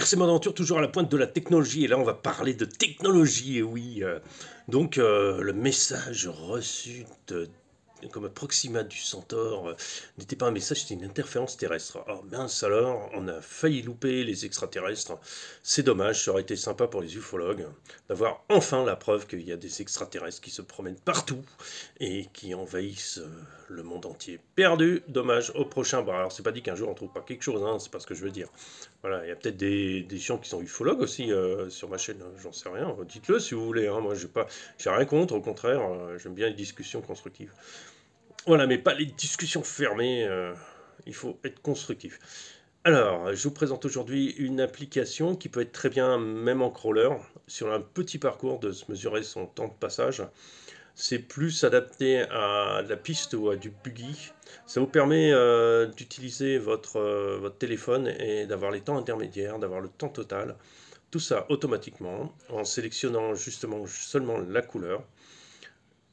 RC Mode Aventure, toujours à la pointe de la technologie, et là on va parler de technologie, et oui. Donc le message reçu comme Proxima du Centaure n'était pas un message, c'était une interférence terrestre. Oh mince alors, on a failli louper les extraterrestres. C'est dommage, ça aurait été sympa pour les ufologues d'avoir enfin la preuve qu'il y a des extraterrestres qui se promènent partout et qui envahissent le monde entier. Perdu, dommage, au prochain. Bon, alors c'est pas dit qu'un jour on trouve pas quelque chose, hein, c'est pas ce que je veux dire. Voilà, il y a peut-être des gens qui sont ufologues aussi sur ma chaîne, j'en sais rien. Dites-le si vous voulez, hein. Moi j'ai rien contre, au contraire, j'aime bien les discussions constructives. Voilà, mais pas les discussions fermées, il faut être constructif. Alors, je vous présente aujourd'hui une application qui peut être très bien, même en crawler, sur un petit parcours, de se mesurer son temps de passage. C'est plus adapté à la piste ou à du buggy. Ça vous permet d'utiliser votre téléphone et d'avoir les temps intermédiaires, d'avoir le temps total. Tout ça automatiquement, en sélectionnant justement seulement la couleur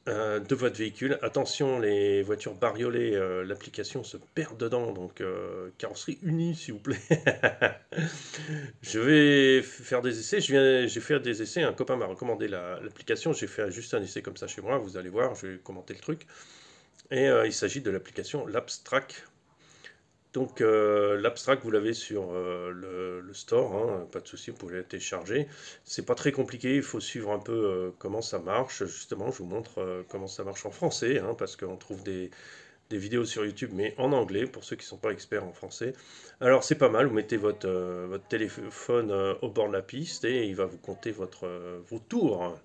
de votre véhicule. Attention, les voitures bariolées, l'application se perd dedans, donc carrosserie unie s'il vous plaît. Je vais faire des essais, j'ai fait des essais, un copain m'a recommandé l'application, j'ai fait juste un essai comme ça chez moi, vous allez voir, je vais commenter le truc. Et il s'agit de l'application Lapstrack. Donc l'Abstract, vous l'avez sur le store, hein, pas de souci, vous pouvez la télécharger. C'est pas très compliqué, il faut suivre un peu comment ça marche. Justement, je vous montre comment ça marche en français, hein, parce qu'on trouve des vidéos sur YouTube, mais en anglais, pour ceux qui ne sont pas experts en français. Alors c'est pas mal, vous mettez votre téléphone au bord de la piste et il va vous compter vos tours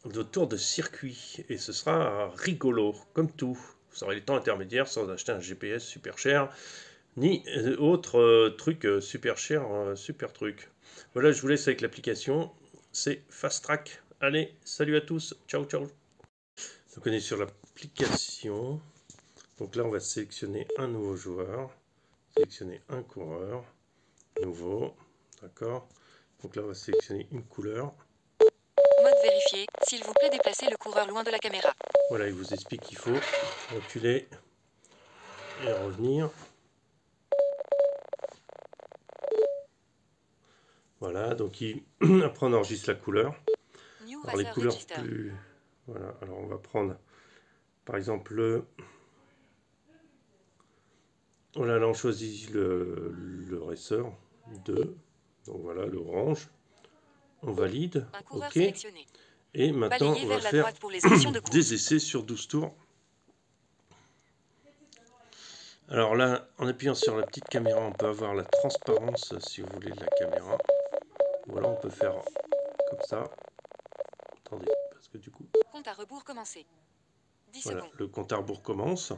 de circuit. Et ce sera rigolo, comme tout. Vous aurez les temps intermédiaires sans acheter un GPS super cher, ni autre truc super cher, super truc. Voilà, je vous laisse avec l'application. C'est Fast Track. Allez, salut à tous. Ciao, ciao. Donc on est sur l'application. Donc là, on va sélectionner un nouveau joueur. Sélectionner un coureur. Nouveau. D'accord. Donc là, on va sélectionner une couleur. Mode vérifié. S'il vous plaît, déplacez le coureur loin de la caméra. Voilà, il vous explique qu'il faut reculer et revenir. Voilà, donc après on enregistre la couleur. Alors les couleurs plus... Voilà, alors on va prendre par exemple le... Voilà, là on choisit le racer 2. Donc voilà, l'orange. On valide. OK. Et maintenant on va faire des essais sur 12 tours. Alors là, en appuyant sur la petite caméra, on peut avoir la transparence, si vous voulez, de la caméra. Ou alors on peut faire comme ça. Attendez, parce que du coup... Compte à rebours commencé. 10 voilà, secondes. le compte à rebours commence.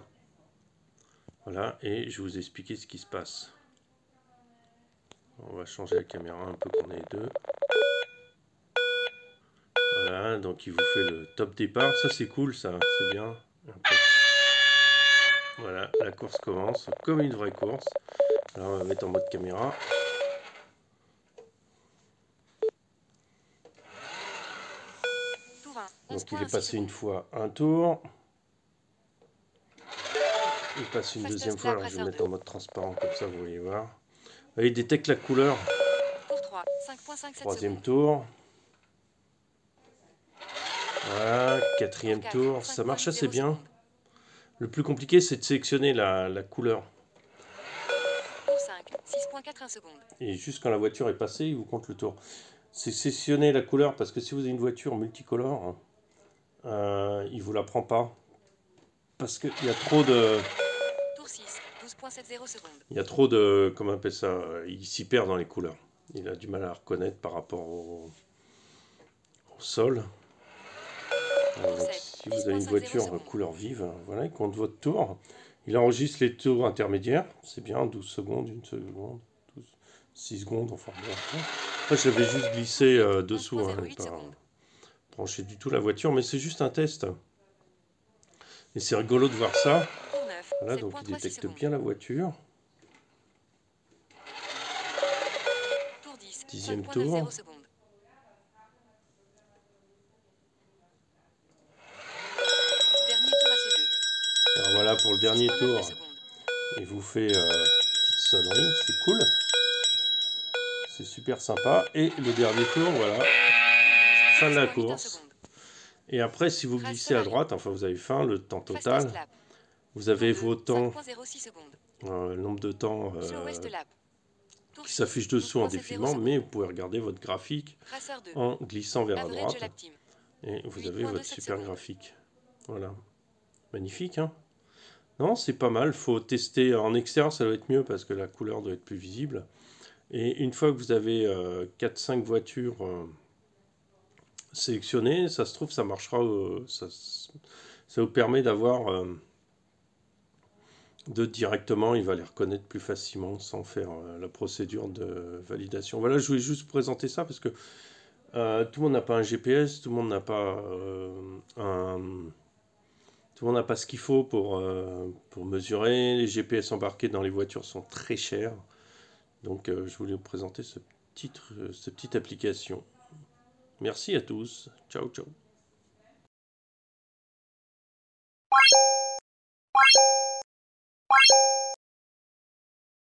Voilà, et je vais vous expliquer ce qui se passe. On va changer la caméra un peu qu'on ait deux. Voilà, donc il vous fait le top départ. Ça c'est cool, ça, c'est bien. Voilà, la course commence comme une vraie course. Alors on va mettre en mode caméra. Donc il est passé une fois un tour. Il passe une deuxième fois, alors je vais mettre en mode transparent comme ça vous allez voir. Il détecte la couleur. Troisième tour. Voilà, quatrième tour. Ça marche assez bien. Le plus compliqué c'est de sélectionner la couleur. Et juste quand la voiture est passée, il vous compte le tour. C'est sélectionner la couleur parce que si vous avez une voiture multicolore, il ne vous la prend pas. Parce qu'il y a trop de... Il y a trop de... Comment on appelle ça? Il s'y perd dans les couleurs. Il a du mal à reconnaître par rapport au sol. Donc, si vous avez une voiture couleur vive, voilà, il compte votre tour. Il enregistre les tours intermédiaires. C'est bien, 12 secondes, 1 seconde, 12, 6 secondes, enfin bon. Moi, je l'avais juste glissé dessous, hein, pas branché du tout la voiture, mais c'est juste un test. Et c'est rigolo de voir ça. Voilà, donc il détecte bien la voiture. 10e tour. Alors voilà pour le dernier tour. Il vous fait petite sonnerie, c'est cool. c'est super sympa. Et le dernier tour, voilà, fin de la course. Et après, si vous glissez à droite, enfin vous avez fin, le temps total, vous avez vos temps, le nombre de temps qui s'affiche dessous en défilement, mais vous pouvez regarder votre graphique en glissant vers la droite. Et vous avez votre super graphique. Voilà. Magnifique, hein? Non, c'est pas mal. Faut tester en extérieur, ça doit être mieux parce que la couleur doit être plus visible. Et une fois que vous avez 4-5 voitures sélectionnées, ça se trouve, ça marchera. Ça vous permet d'avoir directement, il va les reconnaître plus facilement sans faire la procédure de validation. Voilà, je voulais juste vous présenter ça parce que tout le monde n'a pas un GPS, tout le monde n'a pas tout le monde n'a pas ce qu'il faut pour mesurer. Les GPS embarqués dans les voitures sont très chers. Donc je voulais vous présenter cette petite application. Merci à tous. Ciao, ciao.